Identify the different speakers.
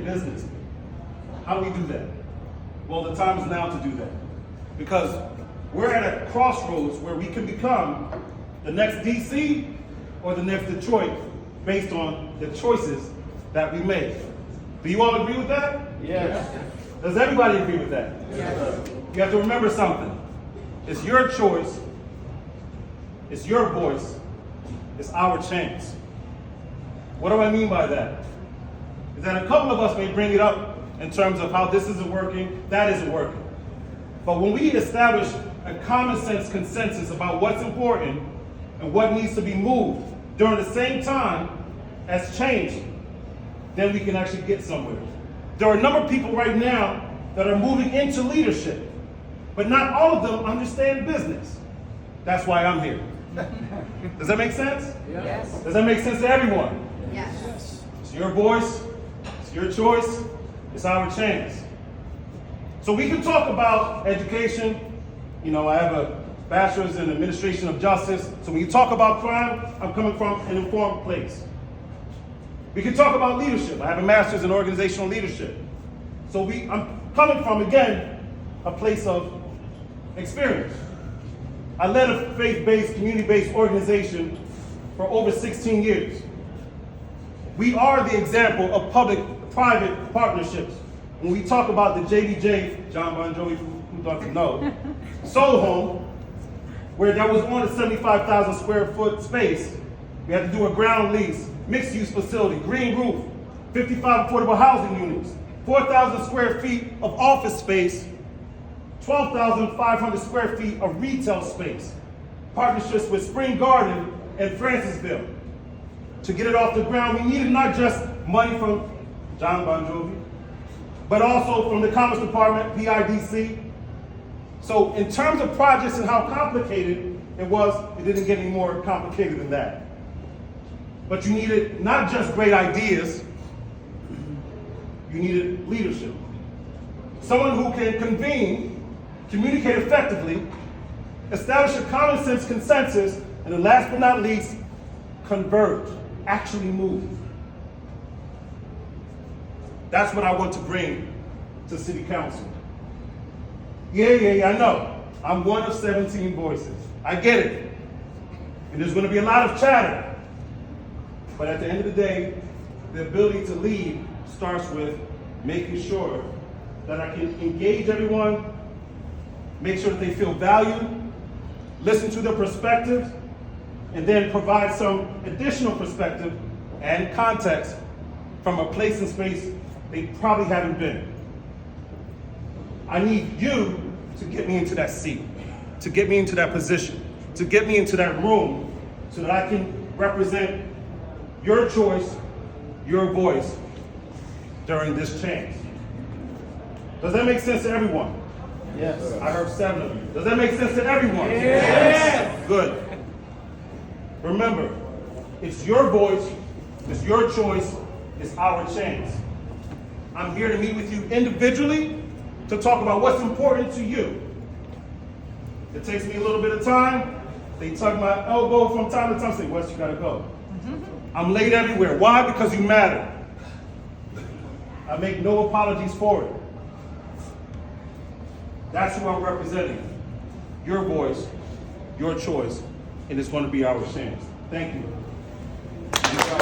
Speaker 1: business. How do we do that? Well, the time is now to do that. Because we're at a crossroads where we can become the next DC or the next Detroit based on the choices that we make. Do you all agree with that?
Speaker 2: Yes.
Speaker 1: Does everybody agree with that?
Speaker 2: Yes.
Speaker 1: You have to remember something. It's your choice. It's your voice. It's our chance. What do I mean by that? Is that a couple of us may bring it up in terms of how this isn't working, that isn't working. But when we establish a common sense consensus about what's important and what needs to be moved during the same time as change, then we can actually get somewhere. There are a number of people right now that are moving into leadership, but not all of them understand business. That's why I'm here. Does that make sense?
Speaker 2: Yes.
Speaker 1: Does that make sense to everyone?
Speaker 2: Yes.
Speaker 1: It's your voice, it's your choice, it's our chance. So we can talk about education. You know, I have a bachelor's in administration of justice. So when you talk about crime, I'm coming from an informed place. We can talk about leadership. I have a master's in organizational leadership. So I'm coming from, again, a place of experience. I led a faith-based, community-based organization for over 16 years. We are the example of public-private partnerships. When we talk about the JBJ, John Bon Jovi, who doesn't know, Soul Home, where there was on a 75,000 square foot space, we had to do a ground lease, mixed-use facility, green roof, 55 affordable housing units, 4,000 square feet of office space, 12,500 square feet of retail space, partnerships with Spring Garden and Francisville. To get it off the ground, we needed not just money from John Bon Jovi, but also from the Commerce Department, PIDC. So in terms of projects and how complicated it was, it didn't get any more complicated than that. But you needed not just great ideas, you needed leadership. Someone who can convene, communicate effectively, establish a common sense consensus, and then last but not least, converge, actually move. That's what I want to bring to City Council. Yeah, I know. I'm one of 17 voices. I get it. And there's going to be a lot of chatter. But at the end of the day, the ability to lead starts with making sure that I can engage everyone, make sure that they feel valued, listen to their perspectives, and then provide some additional perspective and context from a place and space they probably haven't been. I need you to get me into that seat, to get me into that position, to get me into that room so that I can represent your choice, your voice during this change. Does that make sense to everyone?
Speaker 2: Yes.
Speaker 1: I heard 7 of you. Does that make sense to everyone?
Speaker 2: Yes.
Speaker 1: Good. Remember, it's your voice, it's your choice, it's our chance. I'm here to meet with you individually to talk about what's important to you. It takes me a little bit of time. They tug my elbow from time to time, say, Wes, you gotta go. I'm late everywhere. Why? Because you matter. I make no apologies for it. That's who I'm representing. Your voice, your choice, and it's going to be our chance. Thank you.